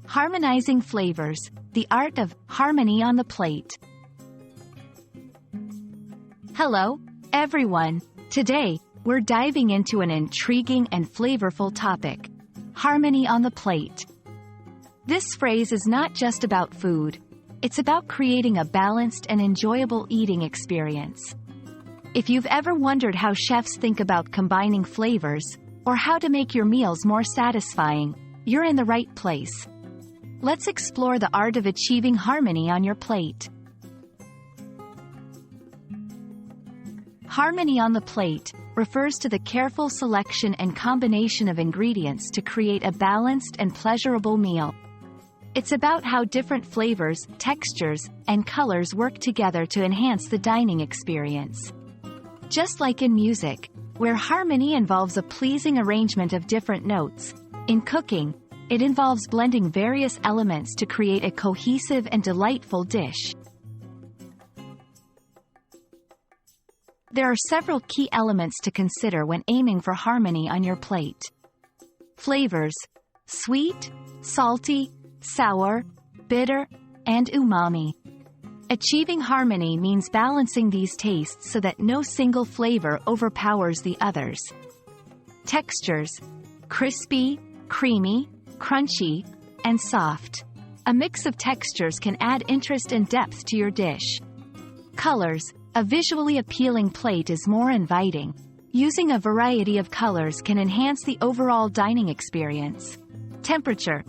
Harmonizing Flavors, the art of harmony on the plate. Hello, everyone. Today, we're diving into an intriguing and flavorful topic: harmony on the plate. This phrase is not just about food. It's about creating a balanced and enjoyable eating experience. If you've ever wondered how chefs think about combining flavors, or how to make your meals more satisfying, you're in the right place. Let's explore the art of achieving harmony on your plate. Harmony on the plate refers to the careful selection and combination of ingredients to create a balanced and pleasurable meal. It's about how different flavors, textures, and colors work together to enhance the dining experience. Just like in music, where harmony involves a pleasing arrangement of different notes, in cooking, it involves blending various elements to create a cohesive and delightful dish. There are several key elements to consider when aiming for harmony on your plate. Flavors: sweet, salty, sour, bitter, and umami. Achieving harmony means balancing these tastes so that no single flavor overpowers the others. Textures: crispy, creamy, crunchy, and soft. A mix of textures can add interest and depth to your dish. Colors: a visually appealing plate is more inviting. Using a variety of colors can enhance the overall dining experience. Temperature: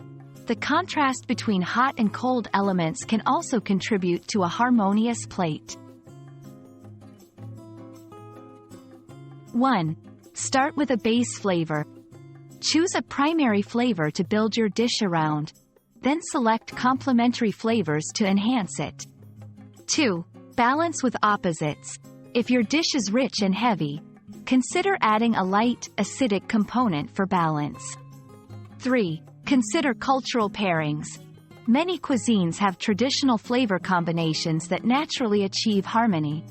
the contrast between hot and cold elements can also contribute to a harmonious plate. 1. Start with a base flavor. Choose a primary flavor to build your dish around. Then select complementary flavors to enhance it. 2. Balance with opposites. If your dish is rich and heavy, consider adding a light, acidic component for balance. 3. Consider cultural pairings. Many cuisines have traditional flavor combinations that naturally achieve harmony.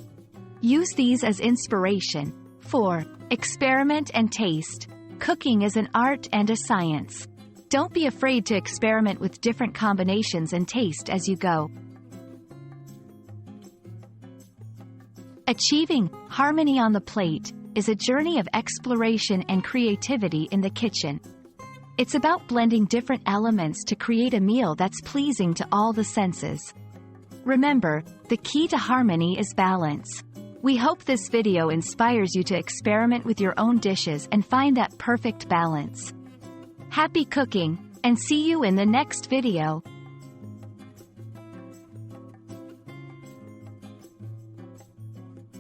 Use these as inspiration. 4. Experiment and taste. Cooking is an art and a science. Don't be afraid to experiment with different combinations and taste as you go. Achieving harmony on the plate is a journey of exploration and creativity in the kitchen. It's about blending different elements to create a meal that's pleasing to all the senses. Remember, the key to harmony is balance. We hope this video inspires you to experiment with your own dishes and find that perfect balance. Happy cooking, and see you in the next video.